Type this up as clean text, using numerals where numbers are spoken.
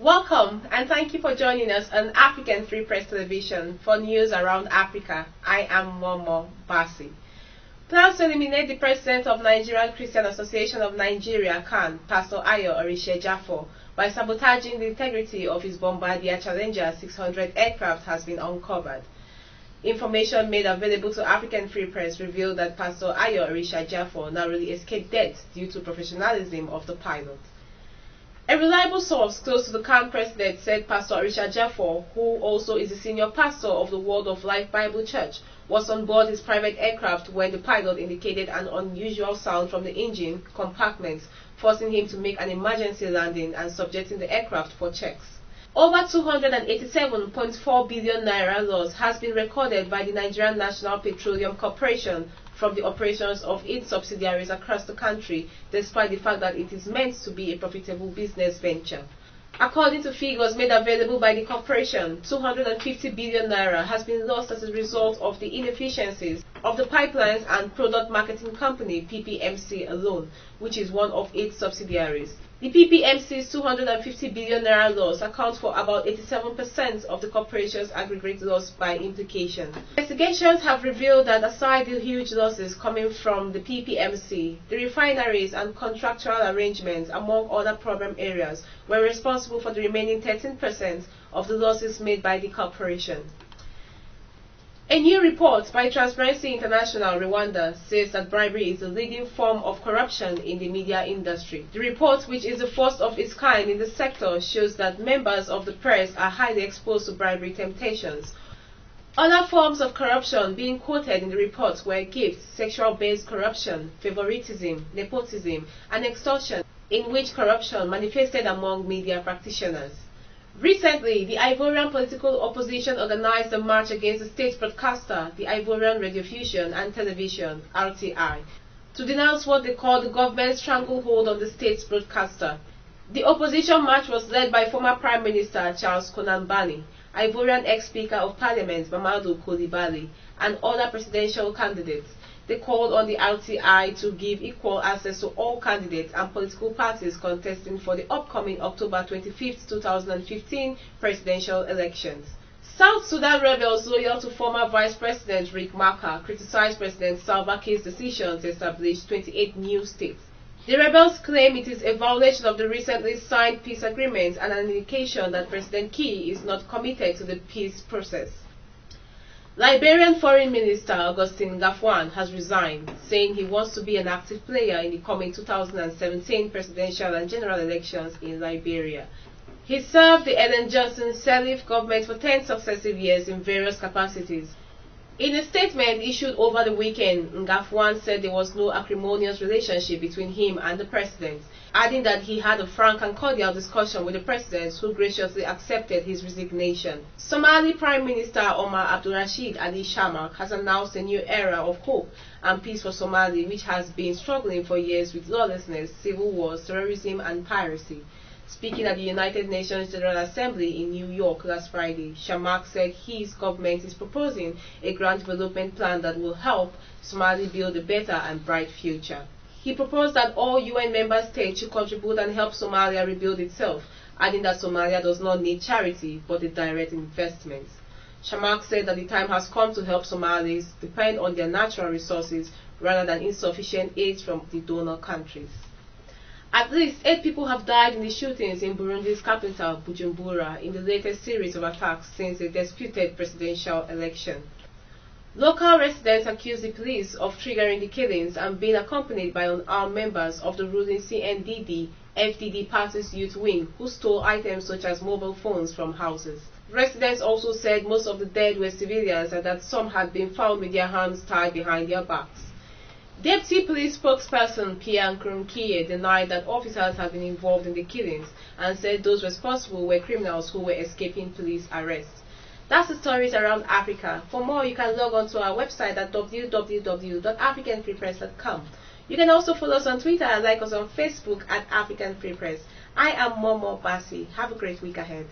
Welcome and thank you for joining us on African Free Press Television for news around Africa. I am Momo Basi. Plans to eliminate the president of Nigerian Christian Association of Nigeria, CAN, Pastor Ayo Orisha-Jafo, by sabotaging the integrity of his Bombardier Challenger 600 aircraft has been uncovered. Information made available to African Free Press revealed that Pastor Ayo Orisha-Jafo narrowly escaped death due to professionalism of the pilot. A reliable source close to the CAN president said Pastor Orisha-Jafo, who also is the senior pastor of the Word of Life Bible Church, was on board his private aircraft when the pilot indicated an unusual sound from the engine compartment, forcing him to make an emergency landing and subjecting the aircraft for checks. Over 287.4 billion naira loss has been recorded by the Nigerian National Petroleum Corporation from the operations of its subsidiaries across the country, despite the fact that it is meant to be a profitable business venture. According to figures made available by the corporation, 250 billion naira has been lost as a result of the inefficiencies of the Pipelines and Product Marketing Company (PPMC) alone, which is one of its subsidiaries. The PPMC's 250 billion naira loss accounts for about 87% of the corporation's aggregate loss by implication. Investigations have revealed that aside the huge losses coming from the PPMC, the refineries and contractual arrangements, among other problem areas, were responsible for the remaining 13% of the losses made by the corporation. A new report by Transparency International Rwanda says that bribery is the leading form of corruption in the media industry. The report, which is the first of its kind in the sector, shows that members of the press are highly exposed to bribery temptations. Other forms of corruption being quoted in the report were gifts, sexual-based corruption, favoritism, nepotism, and extortion, in which corruption manifested among media practitioners. Recently, the Ivorian political opposition organized a march against the state broadcaster, the Ivorian Radiofusion and Television (RTI), to denounce what they call the government's stranglehold on the state's broadcaster. The opposition march was led by former Prime Minister Charles Konambani, Ivorian ex-Speaker of Parliament Mamadou Coulibaly, and other presidential candidates. They called on the RTI to give equal access to all candidates and political parties contesting for the upcoming October 25, 2015 presidential elections. South Sudan rebels loyal to former Vice President Riek Machar criticized President Salva Kiir's decision to establish 28 new states. The rebels claim it is a violation of the recently signed peace agreement and an indication that President Kiir is not committed to the peace process. Liberian Foreign Minister Augustin Gafwan has resigned, saying he wants to be an active player in the coming 2017 presidential and general elections in Liberia. He served the Ellen Johnson Sirleaf government for 10 successive years in various capacities. In a statement issued over the weekend, Ngafwan said there was no acrimonious relationship between him and the president, adding that he had a frank and cordial discussion with the president, who graciously accepted his resignation. Somali Prime Minister Omar Abdulrashid Ali Shamak has announced a new era of hope and peace for Somalia, which has been struggling for years with lawlessness, civil wars, terrorism and piracy. Speaking at the United Nations General Assembly in New York last Friday, Shamak said his government is proposing a grand development plan that will help Somalia build a better and bright future. He proposed that all UN member states should contribute and help Somalia rebuild itself, adding that Somalia does not need charity but a direct investment. Shamak said that the time has come to help Somalis depend on their natural resources rather than insufficient aid from the donor countries. At least 8 people have died in the shootings in Burundi's capital, Bujumbura, in the latest series of attacks since the disputed presidential election. Local residents accuse the police of triggering the killings and being accompanied by unarmed members of the ruling CNDD-FDD party's youth wing, who stole items such as mobile phones from houses. Residents also said most of the dead were civilians and that some had been found with their hands tied behind their backs. Deputy Police spokesperson Pierre Nkurunziza denied that officers had been involved in the killings and said those responsible were criminals who were escaping police arrest. That's the stories around Africa. For more, you can log on to our website at www.africanfreepress.com. You can also follow us on Twitter and like us on Facebook at African Free Press. I am Momo Basi. Have a great week ahead.